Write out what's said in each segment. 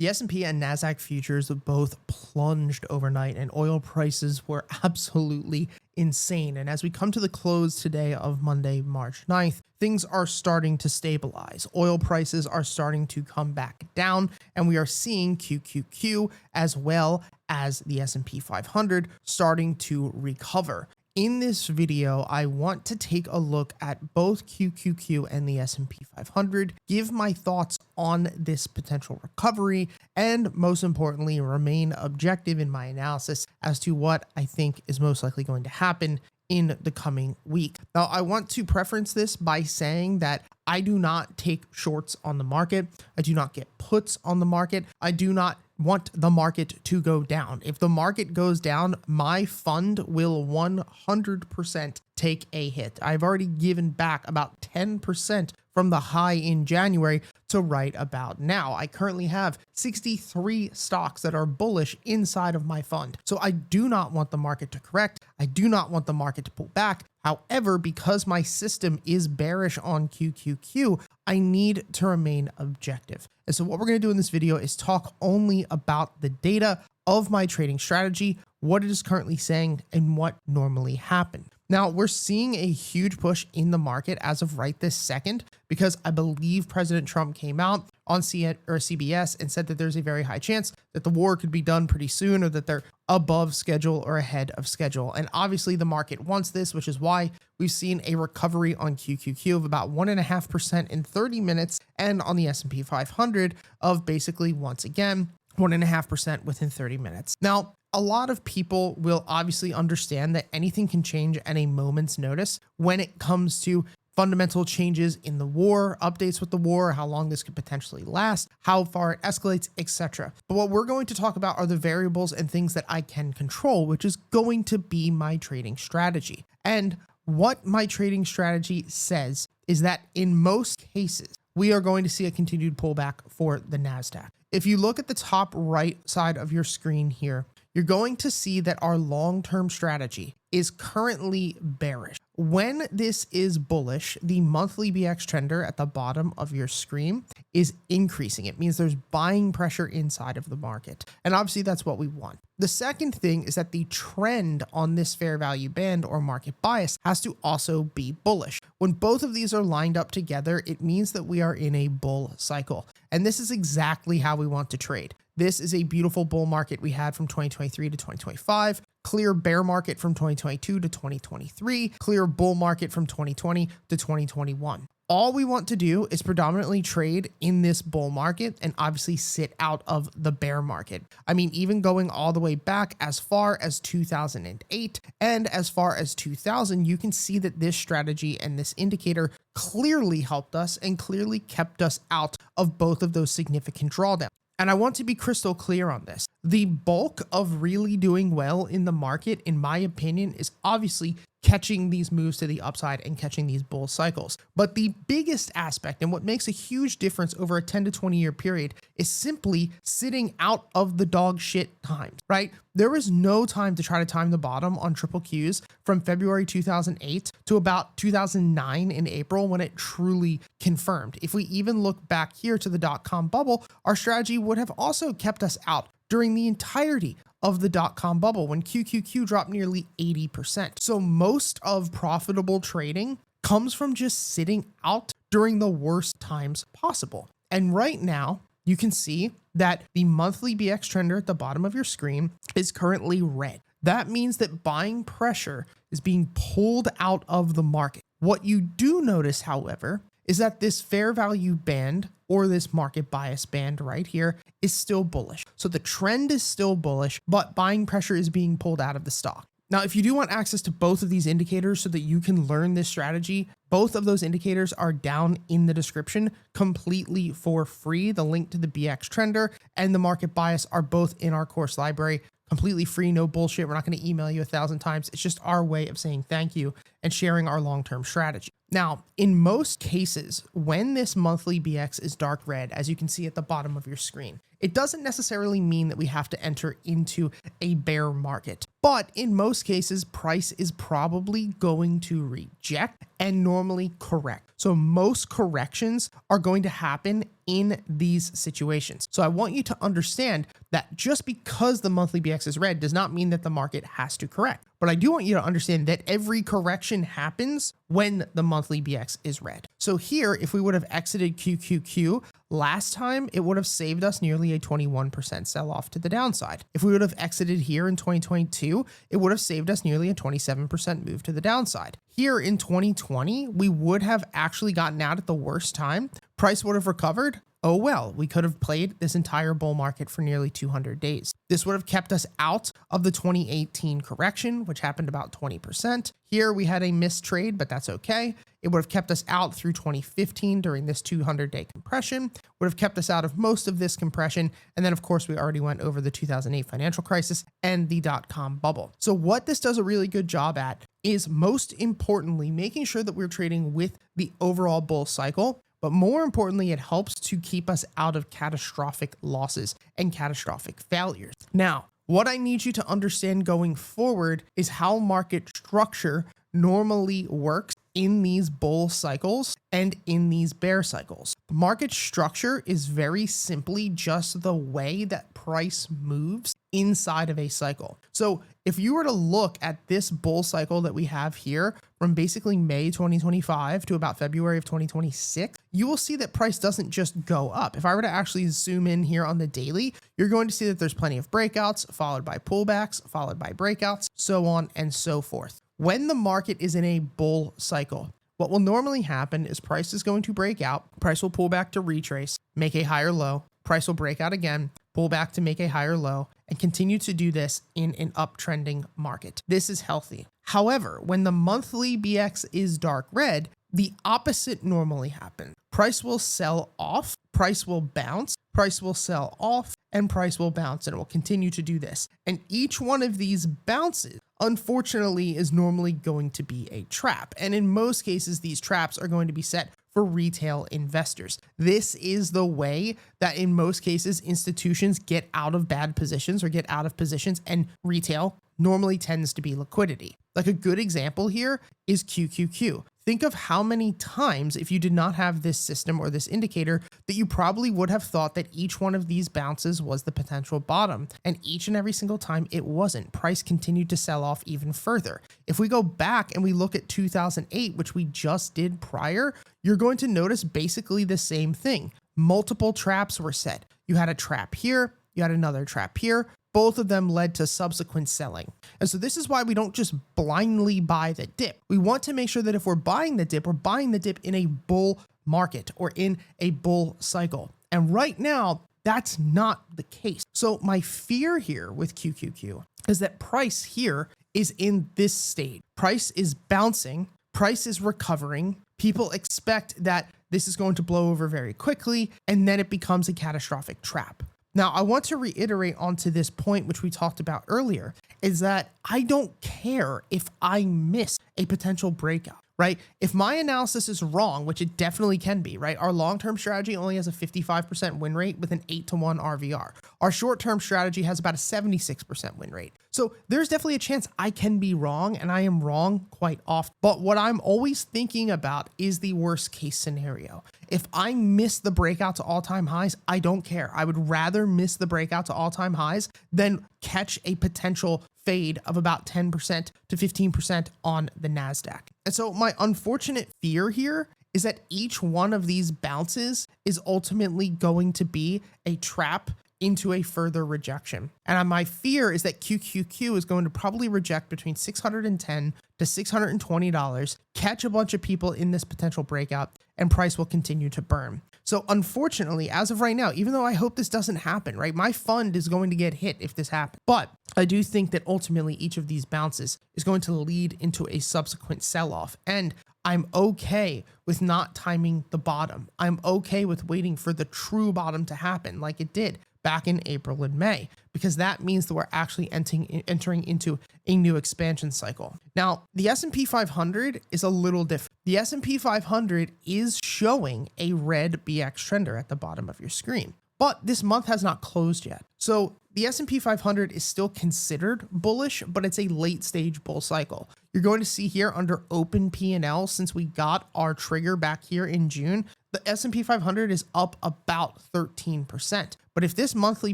The S&P and NASDAQ futures both plunged overnight and oil prices were absolutely insane. And as we come to the close today of Monday, March 9th, things are starting to stabilize. Oil prices are starting to come back down, and we are seeing QQQ as well as the S&P 500 starting to recover. In this video, I want to take a look at both QQQ and the S&P 500, give my thoughts on this potential recovery, and most importantly, remain objective in my analysis as to what I think is most likely going to happen in the coming week. Now, I want to preference this by saying that I do not take shorts on the market. I do not get puts on the market. I do not want the market to go down. If the market goes down, my fund will 100% take a hit. I've already given back about 10% from the high in January to right about now. I currently have 63 stocks that are bullish inside of my fund. So I do not want the market to correct. I do not want the market to pull back. However, because my system is bearish on QQQ, I need to remain objective. And so what we're going to do in this video is talk only about the data of my trading strategy, what it is currently saying, and what normally happened. Now, we're seeing a huge push in the market as of right this second, because I believe President Trump came out on CBS and said that there's a very high chance that the war could be done pretty soon, or that they're above schedule or ahead of schedule. And obviously the market wants this, which is why we've seen a recovery on QQQ of about 1.5% in 30 minutes, and on the S&P 500 of basically, once again, 1.5% within 30 minutes. Now, a lot of people will obviously understand that anything can change at a moment's notice when it comes to fundamental changes in the war, updates with the war, how long this could potentially last, how far it escalates, etc. But what we're going to talk about are the variables and things that I can control, which is going to be my trading strategy. And what my trading strategy says is that in most cases, we are going to see a continued pullback for the NASDAQ. If you look at the top right side of your screen here, you're going to see that our long-term strategy is currently bearish. When this is bullish, the monthly BX trender at the bottom of your screen is increasing. It means there's buying pressure inside of the market. And obviously that's what we want. The second thing is that the trend on this fair value band or market bias has to also be bullish. When both of these are lined up together, it means that we are in a bull cycle. And this is exactly how we want to trade. This is a beautiful bull market we had from 2023 to 2025, clear bear market from 2022 to 2023, clear bull market from 2020 to 2021. All we want to do is predominantly trade in this bull market and obviously sit out of the bear market. I mean, even going all the way back as far as 2008 and as far as 2000, you can see that this strategy and this indicator clearly helped us and clearly kept us out of both of those significant drawdowns. And I want to be crystal clear on this. The bulk of really doing well in the market, in my opinion, is obviously catching these moves to the upside and catching these bull cycles. But the biggest aspect and what makes a huge difference over a 10 to 20 year period is simply sitting out of the dog shit times, right? There is no time to try to time the bottom on triple Qs from February 2008 to about 2009 in April when it truly confirmed. If we even look back here to the dot-com bubble, our strategy would have also kept us out during the entirety of the dot-com bubble when QQQ dropped nearly 80%. So most of profitable trading comes from just sitting out during the worst times possible. And right now, you can see that the monthly BX trender at the bottom of your screen is currently red. That means that buying pressure is being pulled out of the market. What you do notice, however, is that this fair value band or this market bias band right here is still bullish. So the trend is still bullish, but buying pressure is being pulled out of the stock. Now, if you do want access to both of these indicators so that you can learn this strategy, both of those indicators are down in the description completely for free. The link to the BX trender and the market bias are both in our course library, completely free, no bullshit. We're not going to email you 1,000 times. It's just our way of saying thank you and sharing our long-term strategy. Now, in most cases, when this monthly BX is dark red, as you can see at the bottom of your screen, it doesn't necessarily mean that we have to enter into a bear market. But in most cases, price is probably going to reject and normally correct. So most corrections are going to happen in these situations. So I want you to understand that just because the monthly BX is red does not mean that the market has to correct. But I do want you to understand that every correction happens when the monthly BX is red. So here, if we would have exited QQQ last time, it would have saved us nearly a 21% sell-off to the downside. If we would have exited here in 2022, it would have saved us nearly a 27% move to the downside. Here in 2020, we would have actually gotten out at the worst time. Price would have recovered. Oh well, we could have played this entire bull market for nearly 200 days. This would have kept us out of the 2018 correction, which happened about 20%. Here we had a missed trade, but that's okay. It would have kept us out through 2015 during this 200-day compression, would have kept us out of most of this compression. And then of course, we already went over the 2008 financial crisis and the dot-com bubble. So what this does a really good job at is most importantly, making sure that we're trading with the overall bull cycle. But more importantly, it helps to keep us out of catastrophic losses and catastrophic failures. Now, what I need you to understand going forward is how market structure normally works in these bull cycles and in these bear cycles. Market structure is very simply just the way that price moves inside of a cycle. So if you were to look at this bull cycle that we have here from basically May 2025 to about February of 2026, you will see that price doesn't just go up. If I were to actually zoom in here on the daily, you're going to see that there's plenty of breakouts, followed by pullbacks, followed by breakouts, so on and so forth. When the market is in a bull cycle, what will normally happen is price is going to break out, price will pull back to retrace, make a higher low, price will break out again, pull back to make a higher low, and continue to do this in an uptrending market. This is healthy. However, when the monthly BX is dark red, the opposite normally happens. Price will sell off, price will bounce, price will sell off, and price will bounce, and it will continue to do this. And each one of these bounces, unfortunately, is normally going to be a trap. And in most cases, these traps are going to be set for retail investors. This is the way that in most cases, institutions get out of bad positions or get out of positions, and retail normally tends to be liquidity. Like a good example here is QQQ. Think of how many times, if you did not have this system or this indicator, that you probably would have thought that each one of these bounces was the potential bottom. And each and every single time it wasn't. Price continued to sell off even further. If we go back and we look at 2008, which we just did prior, you're going to notice basically the same thing. Multiple traps were set. You had a trap here, you had another trap here. Both of them led to subsequent selling. And so this is why we don't just blindly buy the dip. We want to make sure that if we're buying the dip, we're buying the dip in a bull market or in a bull cycle. And right now, that's not the case. So my fear here with QQQ is that price here is in this state. Price is bouncing, price is recovering. People expect that this is going to blow over very quickly, and then it becomes a catastrophic trap. Now, I want to reiterate onto this point, which we talked about earlier, is that I don't care if I miss a potential breakout, right? If my analysis is wrong, which it definitely can be, right? Our long-term strategy only has a 55% win rate with an 8-to-1 RVR. Our short-term strategy has about a 76% win rate. So there's definitely a chance I can be wrong, and I am wrong quite often. But what I'm always thinking about is the worst case scenario. If I miss the breakout to all-time highs, I don't care. I would rather miss the breakout to all-time highs than catch a potential fade of about 10% to 15% on the NASDAQ. And so my unfortunate fear here is that each one of these bounces is ultimately going to be a trap into a further rejection. And my fear is that QQQ is going to probably reject between $610 to $620, catch a bunch of people in this potential breakout, and price will continue to burn. So unfortunately, as of right now, even though I hope this doesn't happen, right, my fund is going to get hit if this happens. But I do think that ultimately each of these bounces is going to lead into a subsequent sell-off. And I'm okay with not timing the bottom. I'm okay with waiting for the true bottom to happen like it did back in April and May, because that means that we're actually entering into a new expansion cycle. Now, the S&P 500 is a little different. The S&P 500 is showing a red BX trender at the bottom of your screen, but this month has not closed yet. So the S&P 500 is still considered bullish, but it's a late stage bull cycle. You're going to see here under open P&L, since we got our trigger back here in June, the S&P 500 is up about 13%. But if this monthly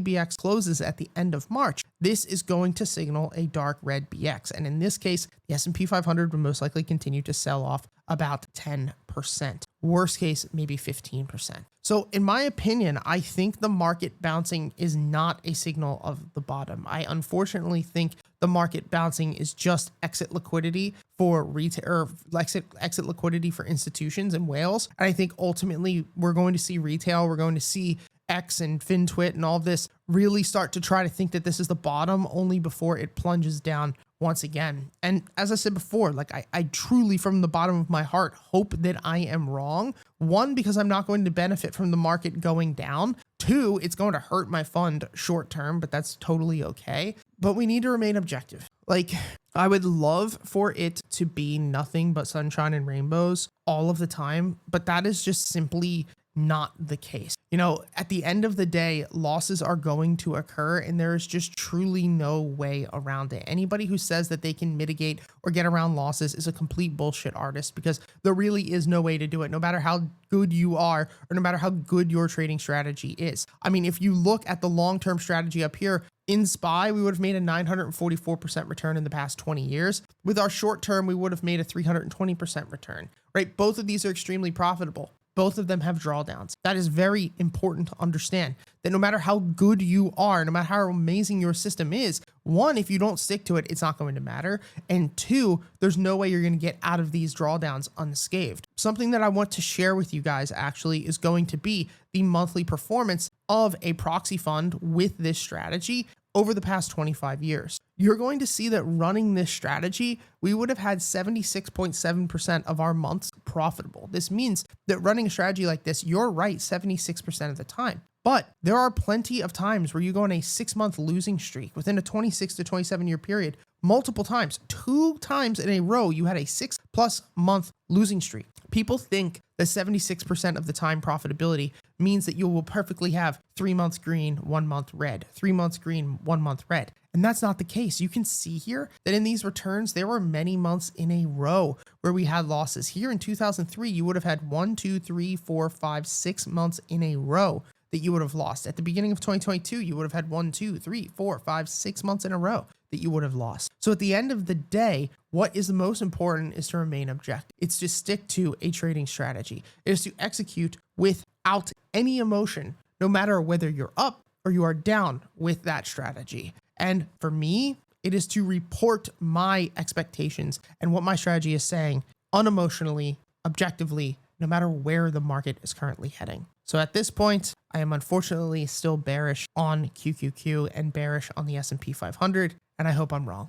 BX closes at the end of March, this is going to signal a dark red BX. And in this case, the S&P 500 will most likely continue to sell off about 10%. Worst case, maybe 15%. So in my opinion, I think the market bouncing is not a signal of the bottom. I unfortunately think the market bouncing is just exit liquidity for retail, or exit liquidity for institutions and whales. And I think ultimately we're going to see retail, we're going to see X and FinTwit and all of this really start to try to think that this is the bottom only before it plunges down once again. And as I said before, like I truly from the bottom of my heart hope that I am wrong. One, because I'm not going to benefit from the market going down. Two, it's going to hurt my fund short term, but that's totally okay. But we need to remain objective. Like, I would love for it to be nothing but sunshine and rainbows all of the time, but that is just simply not the case. You know, at the end of the day, losses are going to occur, and there is just truly no way around it. Anybody who says that they can mitigate or get around losses is a complete bullshit artist, because there really is no way to do it, no matter how good you are or no matter how good your trading strategy is. I mean, if you look at the long-term strategy up here, in SPY, we would have made a 944% return in the past 20 years. With our short term, we would have made a 320% return, right? Both of these are extremely profitable. Both of them have drawdowns. That is very important to understand, that no matter how good you are, no matter how amazing your system is, one, if you don't stick to it, it's not going to matter. And two, there's no way you're going to get out of these drawdowns unscathed. Something that I want to share with you guys actually is going to be the monthly performance of a proxy fund with this strategy over the past 25 years. You're going to see that running this strategy, we would have had 76.7% of our months profitable. This means that running a strategy like this, you're right 76% of the time. But there are plenty of times where you go on a 6-month losing streak within a 26 to 27 year period, multiple times. 2 times in a row, you had a 6+ month losing streak. People think that 76% of the time profitability means that you will perfectly have 3 months green, 1 month red, 3 months green, 1 month red. And that's not the case. You can see here that in these returns, there were many months in a row where we had losses. Here in 2003, you would have had 1, 2, 3, 4, 5, 6 months in a row that you would have lost. At the beginning of 2022, you would have had 1, 2, 3, 4, 5, 6 months in a row that you would have lost. So at the end of the day, what is the most important is to remain objective. It's to stick to a trading strategy. It is to execute without any emotion, no matter whether you're up or you are down with that strategy. And for me, it is to report my expectations and what my strategy is saying unemotionally, objectively, no matter where the market is currently heading. So at this point, I am unfortunately still bearish on QQQ and bearish on the S&P 500, and I hope I'm wrong.